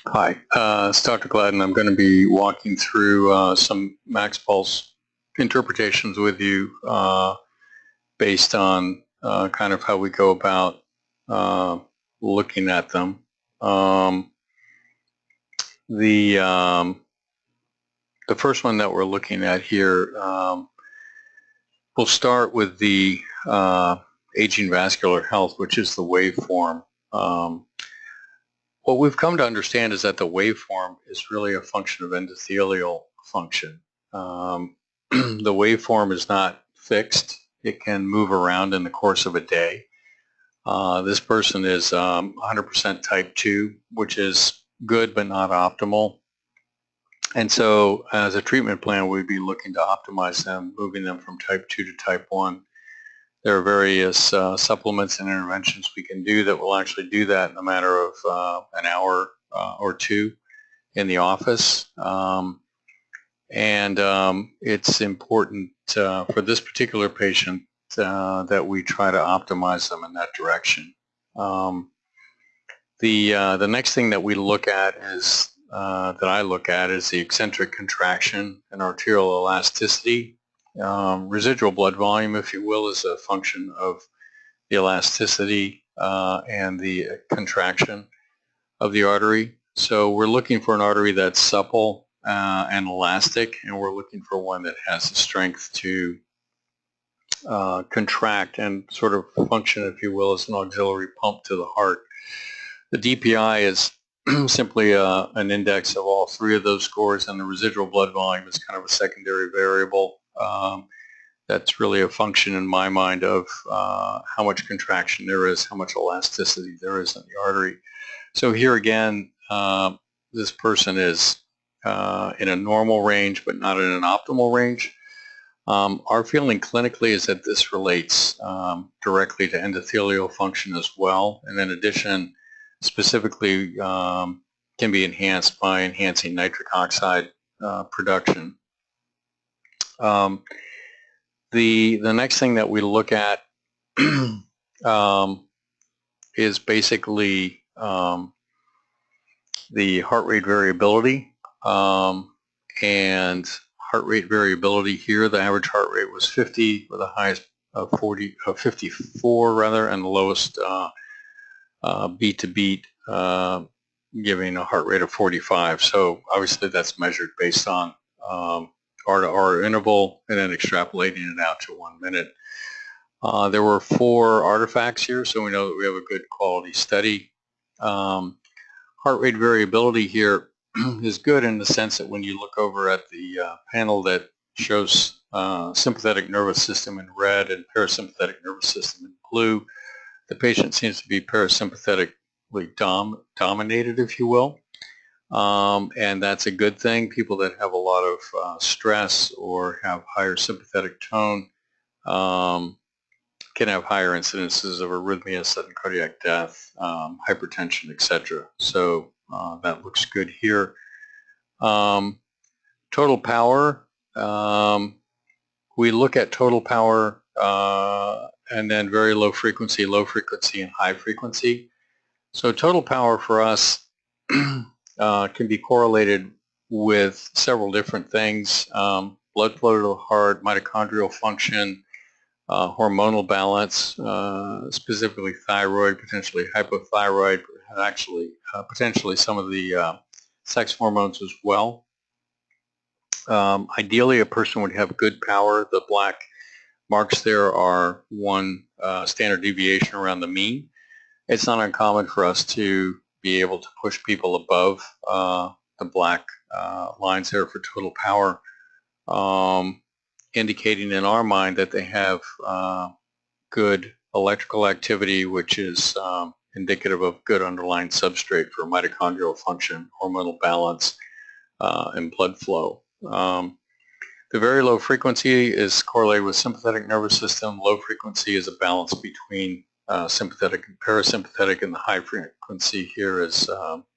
Hi, it's Dr. Gladden. I'm going to be walking through some Max Pulse interpretations with you based on kind of how we go about uh, looking at them. Um, the um, the first one that we're looking at here, we'll start with the aging vascular health, which is the waveform. Um, what we've come to understand is that the waveform is really a function of endothelial function. The waveform is not fixed. It can move around in the course of a day. This person is 100% type 2, which is good but not optimal. And so as a treatment plan, we'd be looking to optimize them, moving them from type 2 to type 1. There are various supplements and interventions we can do that will actually do that in a matter of an hour or two in the office. It's important for this particular patient that we try to optimize them in that direction. The next thing that we look at is that I look at is the eccentric contraction and arterial elasticity. Residual blood volume, if you will, is a function of the elasticity and the contraction of the artery. So we're looking for an artery that's supple and elastic, and we're looking for one that has the strength to contract and sort of function, if you will, as an auxiliary pump to the heart. The DPI is simply an index of all three of those scores, and the residual blood volume is kind of a secondary variable. That's really a function in my mind of how much contraction there is, how much elasticity there is in the artery. So here again, this person is in a normal range, but not in an optimal range. Our feeling clinically is that this relates directly to endothelial function as well, and in addition, specifically can be enhanced by enhancing nitric oxide production. The next thing that we look at is basically the heart rate variability. And heart rate variability here, the average heart rate was 50 with the highest 54 rather, and the lowest beat to beat giving a heart rate of 45. So obviously that's measured based on R to R interval and then extrapolating it out to 1 minute. There were 4 artifacts here, so we know that we have a good quality study. Heart rate variability here is good in the sense that when you look over at the panel that shows sympathetic nervous system in red and parasympathetic nervous system in blue, the patient seems to be parasympathetically dominated, if you will. And that's a good thing. People that have a lot of stress or have higher sympathetic tone can have higher incidences of arrhythmia, sudden cardiac death, hypertension, etc. So that looks good here. Total power, we look at total power and then very low frequency, and high frequency. So total power for us can be correlated with several different things: blood flow to the heart, mitochondrial function, hormonal balance, specifically thyroid, potentially hypothyroid, actually potentially some of the sex hormones as well. Ideally, a person would have good power. The black marks there are one standard deviation around the mean. It's not uncommon for us to be able to push people above the black lines there for total power, indicating in our mind that they have good electrical activity, which is indicative of good underlying substrate for mitochondrial function, hormonal balance, and blood flow. The very low frequency is correlated with sympathetic nervous system. Low frequency is a balance between sympathetic and parasympathetic, and the high frequency here is,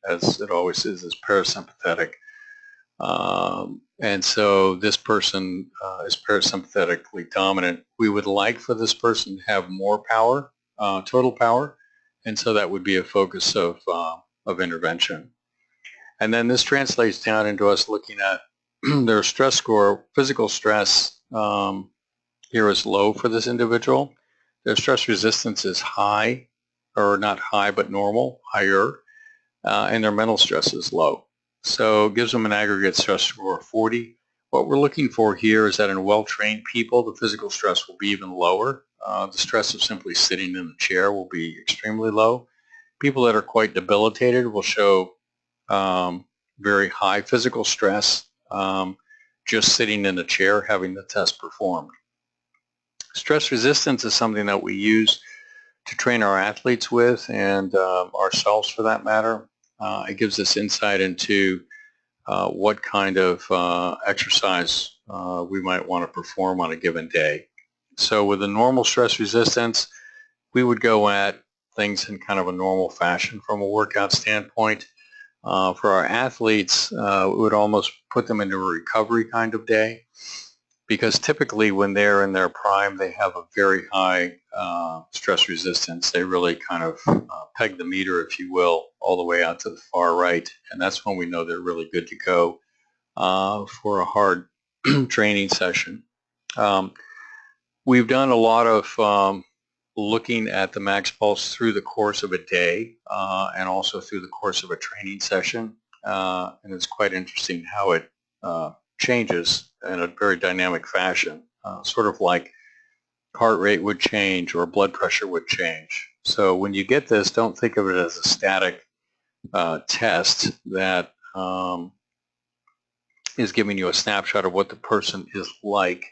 as it always is parasympathetic. And so this person is parasympathetically dominant. We would like for this person to have more power, total power, and so that would be a focus of intervention. And then this translates down into us looking at their stress score. Physical stress here is low for this individual. Their stress resistance is high, or not high, but normal, higher, and their mental stress is low. So it gives them an aggregate stress score of 40. What we're looking for here is that in well-trained people, the physical stress will be even lower. The stress of simply sitting in the chair will be extremely low. People that are quite debilitated will show very high physical stress just sitting in a chair having the test performed. Stress resistance is something that we use to train our athletes with, and ourselves for that matter. It gives us insight into what kind of exercise we might want to perform on a given day. So with a normal stress resistance, we would go at things in kind of a normal fashion from a workout standpoint. For our athletes, we would almost put them into a recovery kind of day, because typically when they're in their prime, they have a very high stress resistance. They really kind of peg the meter, if you will, all the way out to the far right, and that's when we know they're really good to go for a hard training session. We've done a lot of looking at the max pulse through the course of a day and also through the course of a training session, and it's quite interesting how it changes in a very dynamic fashion, sort of like heart rate would change or blood pressure would change. So when you get this, don't think of it as a static test that is giving you a snapshot of what the person is like.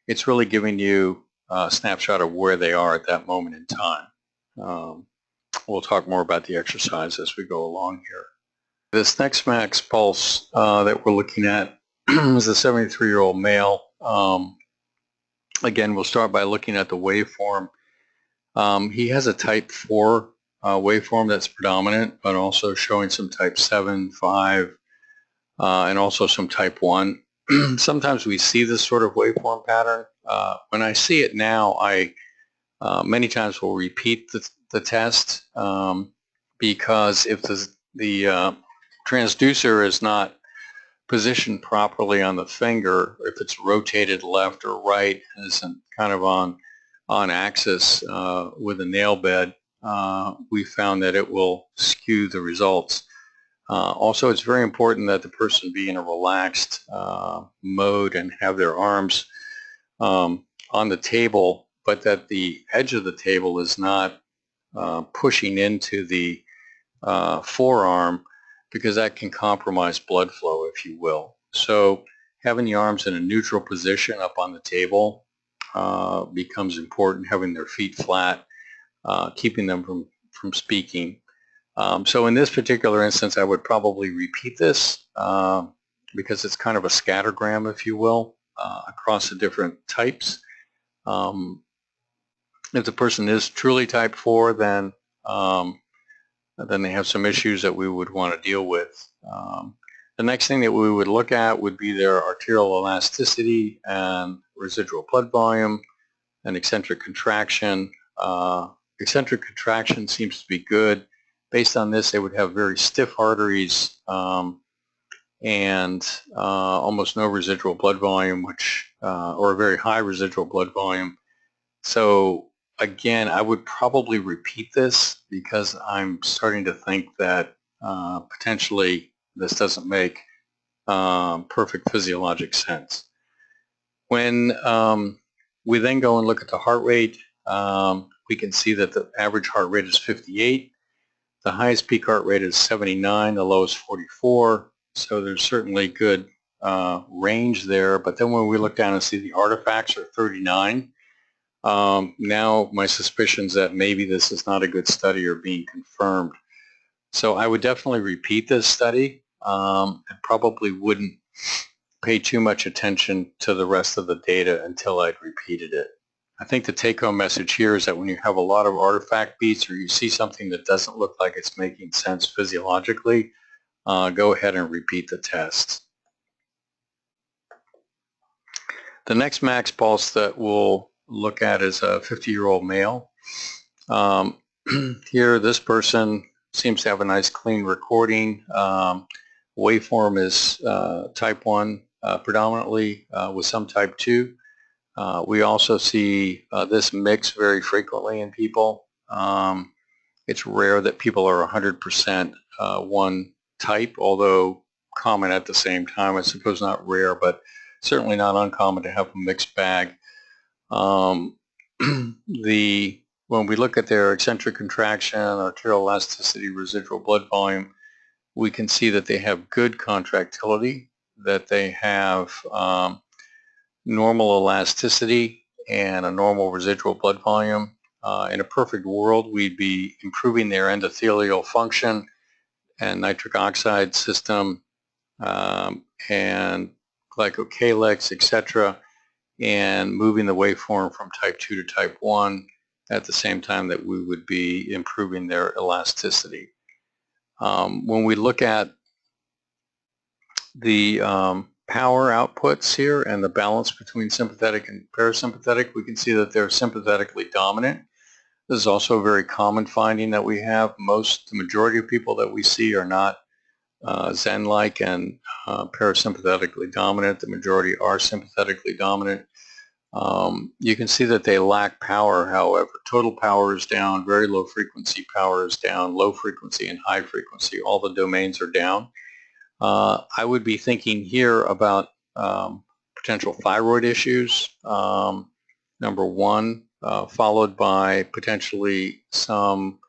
It's really giving you a snapshot of where they are at that moment in time. We'll talk more about the exercise as we go along here. This next max pulse that we're looking at is a 73-year-old male. Again, we'll start by looking at the waveform. He has a type 4 waveform that's predominant, but also showing some type 7, 5, and also some type 1. Sometimes we see this sort of waveform pattern. When I see it now, I many times will repeat the test because if the transducer is not positioned properly on the finger, if it's rotated left or right and isn't kind of on axis with a nail bed, we found that it will skew the results. Also, it's very important that the person be in a relaxed mode and have their arms on the table, but that the edge of the table is not pushing into the forearm, because that can compromise blood flow, if you will. So having the arms in a neutral position up on the table becomes important, having their feet flat, keeping them from speaking. So in this particular instance, I would probably repeat this because it's kind of a scattergram, if you will, across the different types. If the person is truly type 4, then they have some issues that we would want to deal with. The next thing that we would look at would be their arterial elasticity and residual blood volume and eccentric contraction. Eccentric contraction seems to be good. Based on this, they would have very stiff arteries and almost no residual blood volume, or a very high residual blood volume. So again, I would probably repeat this because I'm starting to think that potentially this doesn't make perfect physiologic sense. When we then go and look at the heart rate, we can see that the average heart rate is 58. The highest peak heart rate is 79, the lowest 44. So there's certainly good range there. But then when we look down and see the artifacts are 39, now my suspicions that maybe this is not a good study are being confirmed. So I would definitely repeat this study and probably wouldn't pay too much attention to the rest of the data until I'd repeated it. I think the take-home message here is that when you have a lot of artifact beats or you see something that doesn't look like it's making sense physiologically, go ahead and repeat the test. The next max pulse that we'll look at is a 50-year-old male. Here, this person seems to have a nice clean recording. Waveform is type 1 predominantly with some type 2. We also see this mix very frequently in people. It's rare that people are 100% one type, although common at the same time. I suppose not rare, but certainly not uncommon to have a mixed bag. When we look at their eccentric contraction, arterial elasticity, residual blood volume, we can see that they have good contractility, that they have normal elasticity and a normal residual blood volume. In a perfect world, we'd be improving their endothelial function and nitric oxide system and glycocalyx, etc., and moving the waveform from type 2 to type 1 at the same time that we would be improving their elasticity. When we look at the power outputs here and the balance between sympathetic and parasympathetic, we can see that they're sympathetically dominant. This is also a very common finding that we have. The majority of people that we see are not Zen-like and parasympathetically dominant. The majority are sympathetically dominant. You can see that they lack power, however. Total power is down, very low frequency power is down, low frequency and high frequency, all the domains are down. I would be thinking here about potential thyroid issues, number one, followed by potentially some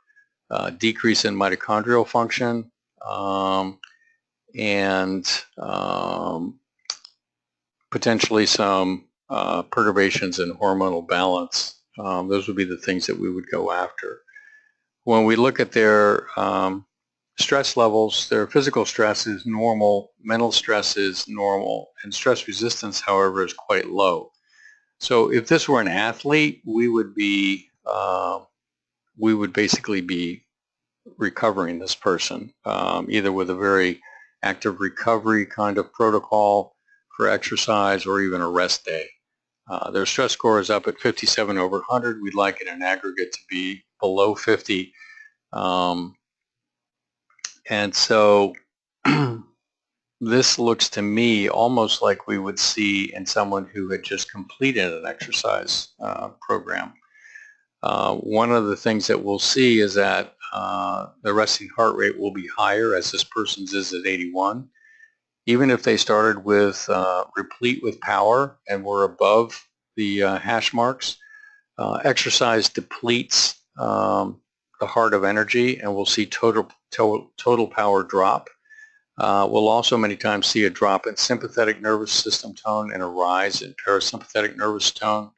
decrease in mitochondrial function and potentially some perturbations in hormonal balance. Those would be the things that we would go after. When we look at their stress levels, their physical stress is normal, mental stress is normal, and stress resistance, however, is quite low. So if this were an athlete, we would basically be recovering this person, either with a very active recovery kind of protocol for exercise or even a rest day. Their stress score is up at 57 over 100. We'd like it in aggregate to be below 50. And so this looks to me almost like we would see in someone who had just completed an exercise program. One of the things that we'll see is that the resting heart rate will be higher as this person's is at 81. Even if they started with replete with power and were above the hash marks, exercise depletes the heart of energy, and we'll see total power drop. We'll also many times see a drop in sympathetic nervous system tone and a rise in parasympathetic nervous tone.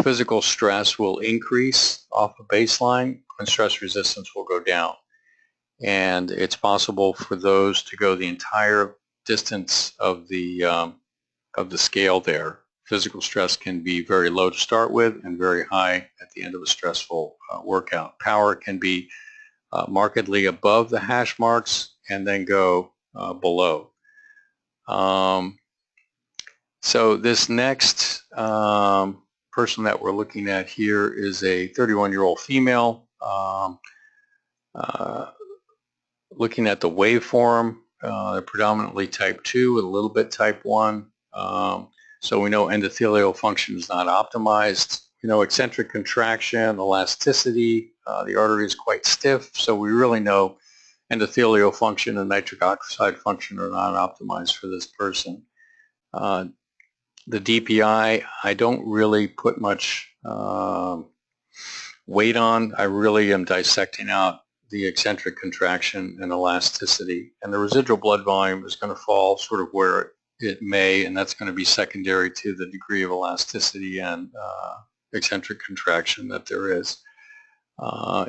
Physical stress will increase off a baseline and stress resistance will go down. And it's possible for those to go the entire distance of the scale there. Physical stress can be very low to start with and very high at the end of a stressful workout. Power can be markedly above the hash marks and then go below. So this next person that we're looking at here is a 31-year-old female. Looking at the waveform, they're predominantly type 2 with a little bit type 1. So we know endothelial function is not optimized. We know eccentric contraction, elasticity, the artery is quite stiff, so we really know endothelial function and nitric oxide function are not optimized for this person. The DPI, I don't really put much weight on. I really am dissecting out the eccentric contraction and elasticity, and the residual blood volume is going to fall sort of where it may, and that's going to be secondary to the degree of elasticity and eccentric contraction that there is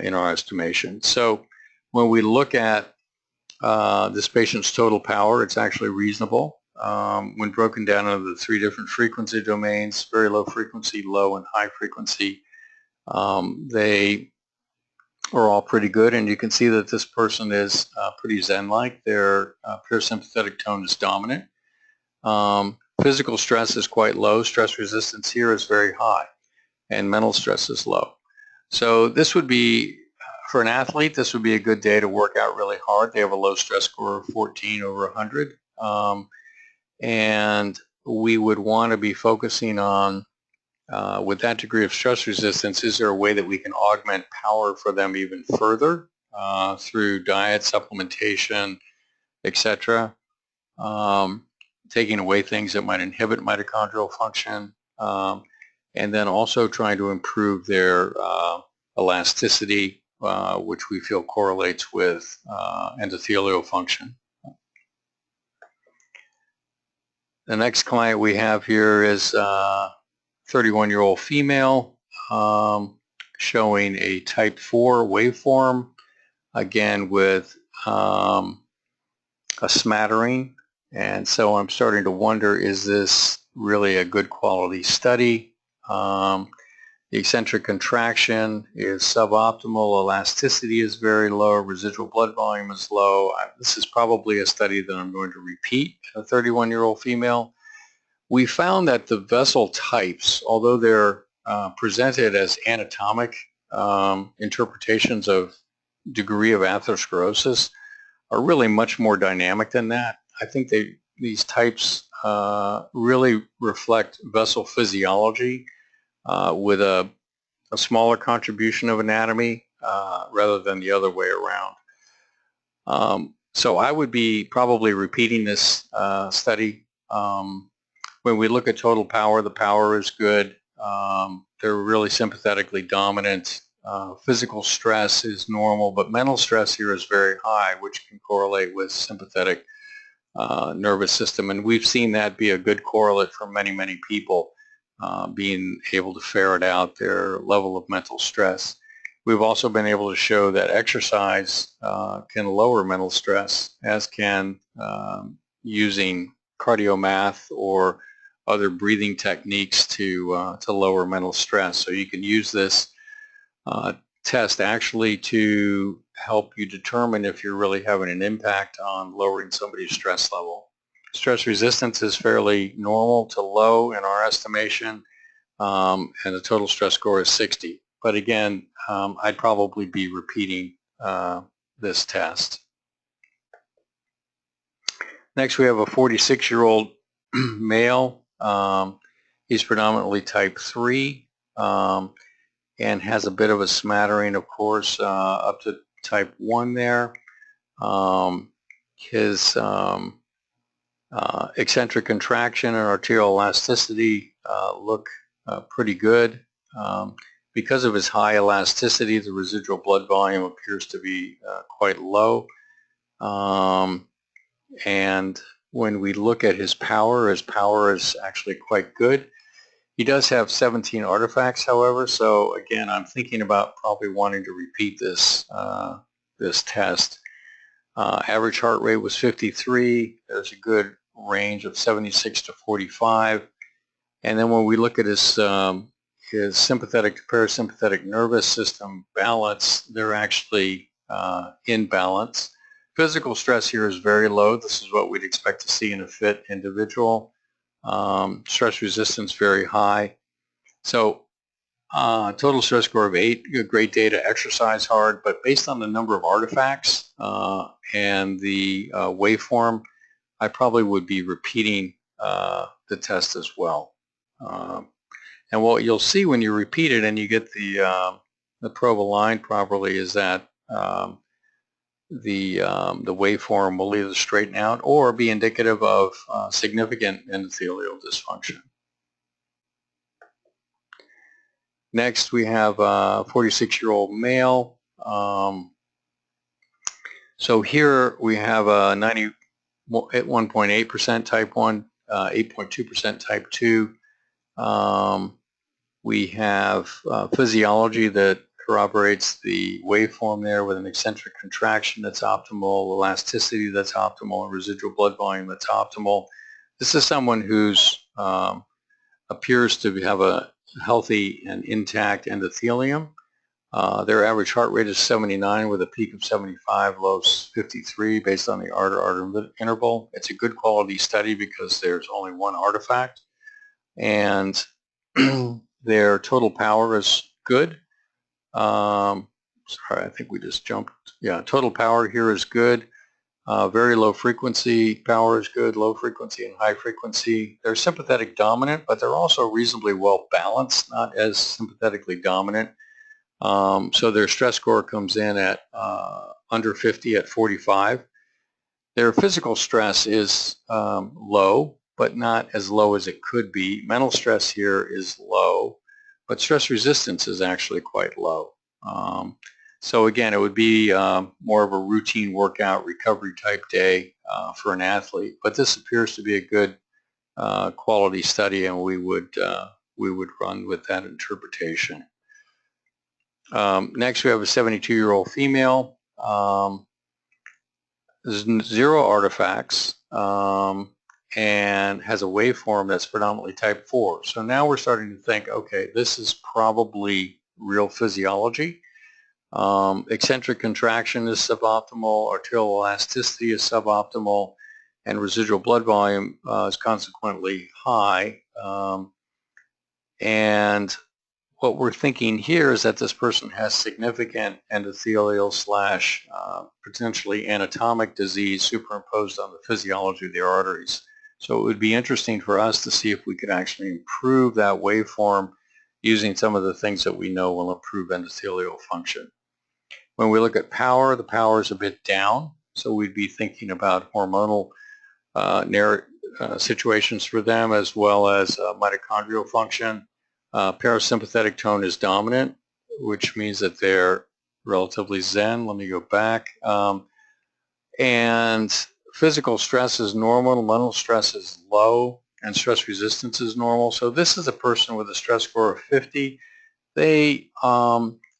in our estimation. So when we look at this patient's total power, it's actually reasonable. When broken down into the three different frequency domains, very low frequency, low, and high frequency, they are all pretty good, and you can see that this person is pretty Zen-like. Their parasympathetic tone is dominant. Physical stress is quite low. Stress resistance here is very high, and mental stress is low. So this would be, For an athlete, this would be a good day to work out really hard. They have a low stress score of 14 over 100. And we would want to be focusing on, with that degree of stress resistance, is there a way that we can augment power for them even further through diet, supplementation, etc., taking away things that might inhibit mitochondrial function, and then also trying to improve their elasticity, which we feel correlates with endothelial function. The next client we have here is a 31-year-old female showing a type 4 waveform, again with a smattering. And so I'm starting to wonder, is this really a good quality study? The eccentric contraction is suboptimal, elasticity is very low, residual blood volume is low. This is probably a study that I'm going to repeat in a 31-year-old female. We found that the vessel types, although they're presented as anatomic interpretations of degree of atherosclerosis, are really much more dynamic than that. I think these types really reflect vessel physiology with a smaller contribution of anatomy rather than the other way around. So I would be probably repeating this study. When we look at total power, the power is good. They're really sympathetically dominant. Physical stress is normal, but mental stress here is very high, which can correlate with sympathetic nervous system. And we've seen that be a good correlate for many, many people, being able to ferret out their level of mental stress. We've also been able to show that exercise can lower mental stress, as can using CardioMath or other breathing techniques to lower mental stress. So you can use this test actually to help you determine if you're really having an impact on lowering somebody's stress level. Stress resistance is fairly normal to low in our estimation, and the total stress score is 60. But again, I'd probably be repeating this test. Next, we have a 46-year-old male. He's predominantly type 3 and has a bit of a smattering, of course, up to type 1 there. His eccentric contraction and arterial elasticity look pretty good. Because of his high elasticity, the residual blood volume appears to be quite low. And when we look at his power is actually quite good. He does have 17 artifacts, however, so again, I'm thinking about probably wanting to repeat this, this test. Average heart rate was 53. There's a good range of 76 to 45. And then when we look at his sympathetic to parasympathetic nervous system balance, they're actually in balance. Physical stress here is very low. This is what we'd expect to see in a fit individual. Stress resistance very high. So total stress score of 8, great day to exercise hard, but based on the number of artifacts and the waveform, I probably would be repeating the test as well. And what you'll see when you repeat it and you get the probe aligned properly is that the waveform will either straighten out or be indicative of significant endothelial dysfunction. Next, we have a 46-year-old male. So here we have a 91.8% type 1, 8.2% type 2. We have physiology that corroborates the waveform there with an eccentric contraction that's optimal, elasticity that's optimal, and residual blood volume that's optimal. This is someone who's appears to have a healthy and intact endothelium. Their average heart rate is 79 with a peak of 75, low 53 based on the R-to-R interval. It's a good quality study because there's only one artifact, and their total power is good. sorry, I think we just jumped. Yeah, total power here is good. Very low frequency power is good, low frequency and high frequency. They're sympathetic dominant, but they're also reasonably well balanced, not as sympathetically dominant. So their stress score comes in at under 50 at 45. Their physical stress is low, but not as low as it could be. Mental stress here is low, but stress resistance is actually quite low. So again, it would be more of a routine workout recovery type day for an athlete. But this appears to be a good quality study, and we would run with that interpretation. Next, we have a 72-year-old female. Zero artifacts and has a waveform that's predominantly type 4. So now we're starting to think, okay, this is probably real physiology. Eccentric contraction is suboptimal, arterial elasticity is suboptimal, and residual blood volume is consequently high. And what we're thinking here is that this person has significant endothelial slash potentially anatomic disease superimposed on the physiology of the arteries. So it would be interesting for us to see if we could actually improve that waveform using some of the things that we know will improve endothelial function. When we look at power, the power is a bit down, so we'd be thinking about hormonal situations for them as well as mitochondrial function. Parasympathetic tone is dominant, which means that they're relatively zen. Let me go back. And physical stress is normal, mental stress is low, and stress resistance is normal. So this is a person with a stress score of 50. They're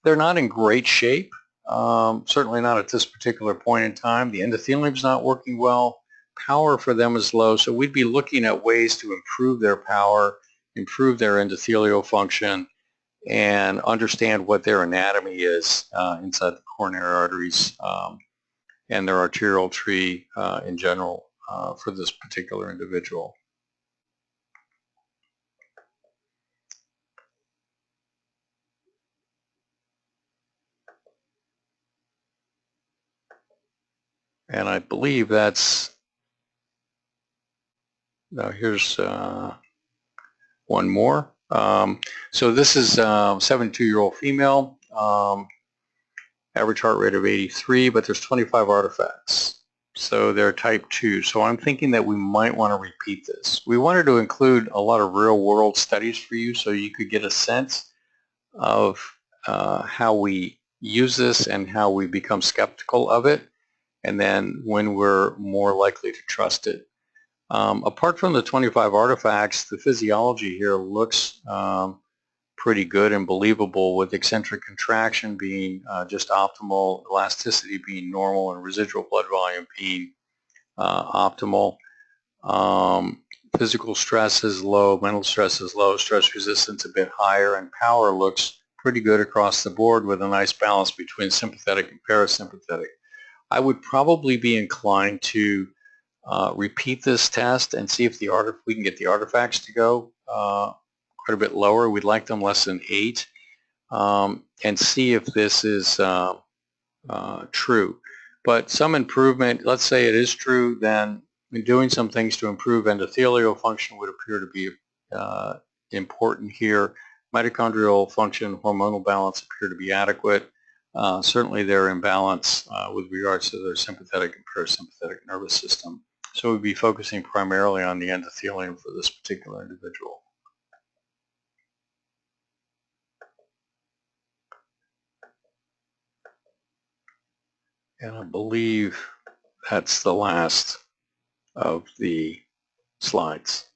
not in great shape. Certainly not at this particular point in time. The endothelium is not working well. Power for them is low, so we'd be looking at ways to improve their power, improve their endothelial function, and understand what their anatomy is inside the coronary arteries and their arterial tree in general for this particular individual. And I believe that's, now here's one more. So this is a 72-year-old female, average heart rate of 83, but there's 25 artifacts. So they're type 2. So I'm thinking that we might want to repeat this. We wanted to include a lot of real-world studies for you so you could get a sense of how we use this and how we become skeptical of it, and then when we're more likely to trust it. Apart from the 25 artifacts, the physiology here looks pretty good and believable, with eccentric contraction being just optimal, elasticity being normal, and residual blood volume being optimal. Physical stress is low, mental stress is low, stress resistance a bit higher, and power looks pretty good across the board with a nice balance between sympathetic and parasympathetic. I would probably be inclined to repeat this test and see if we can get the artifacts to go quite a bit lower. We'd like them less than 8, and see if this is true. But some improvement, let's say it is true, then doing some things to improve endothelial function would appear to be important here. Mitochondrial function, hormonal balance appear to be adequate. Certainly they're in balance with regards to their sympathetic and parasympathetic nervous system. So we'd be focusing primarily on the endothelium for this particular individual. And I believe that's the last of the slides.